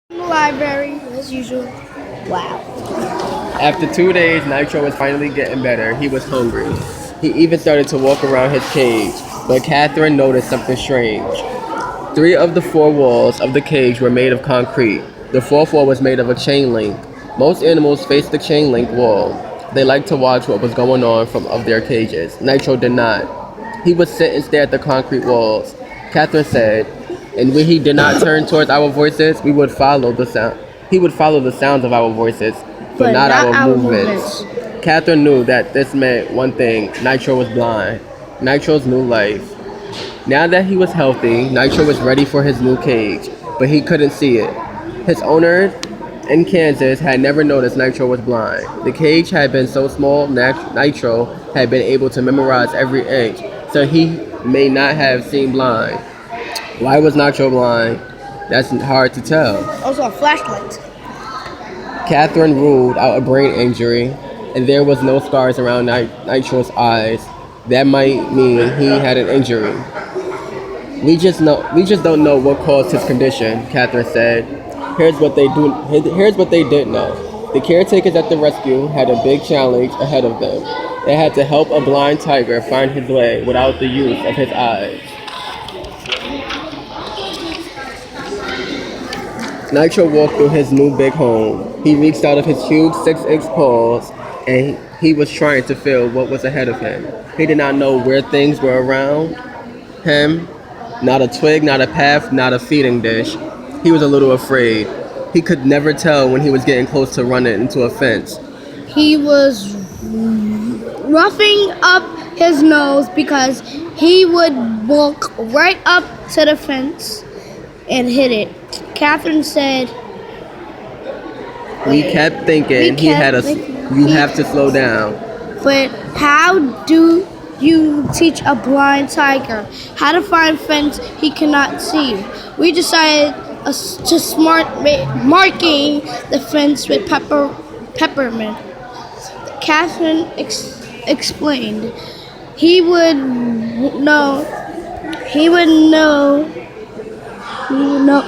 In the library, as usual. Wow. After 2 days, Nitro was finally getting better. He was hungry. He even started to walk around his cage, but Catherine noticed something strange. Three of the four walls of the cage were made of concrete. The fourth wall was made of a chain link. Most animals faced the chain link wall. They liked to watch what was going on from of their cages. Nitro did not. He would sit and stare at the concrete walls. Catherine said, and when he did not turn towards our voices, we would follow the sound. He would follow the sounds of our voices, but not our movements. Catherine knew that this meant one thing: Nitro was blind. Nitro's new life. Now that he was healthy, Nitro was ready for his new cage, but he couldn't see it. His owner in Kansas had never noticed Nitro was blind. The cage had been so small, Nitro had been able to memorize every inch, so he may not have seen blind. Why was Nitro blind? That's hard to tell. Also a flashlight. Catherine ruled out a brain injury, and there was no scars around Nitro's eyes. That might mean he had an injury. We just don't know what caused his condition, Catherine said. Here's what they didn't know. The caretakers at the rescue had a big challenge ahead of them. They had to help a blind tiger find his way without the use of his eyes. Nitro walked through his new big home. He reached out of his huge 6-inch paws and he was trying to feel what was ahead of him. He did not know where things were around him. Not a twig, not a path, not a feeding dish. He was a little afraid. He could never tell when he was getting close to running into a fence. He was roughing up his nose because he would walk right up to the fence and hit it. Catherine said, We kept thinking you have to slow down. but how do you teach a blind tiger how to find fence he cannot see? We decided to marking the fence with peppermint. Catherine explained. He would know. He would know. He would know.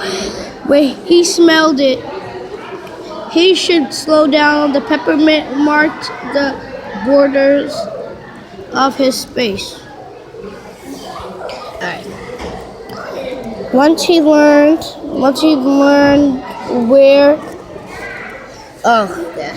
When he smelled it, he should slow down. The peppermint marked the borders of his space. Alright. Once he learned where, oh, yeah.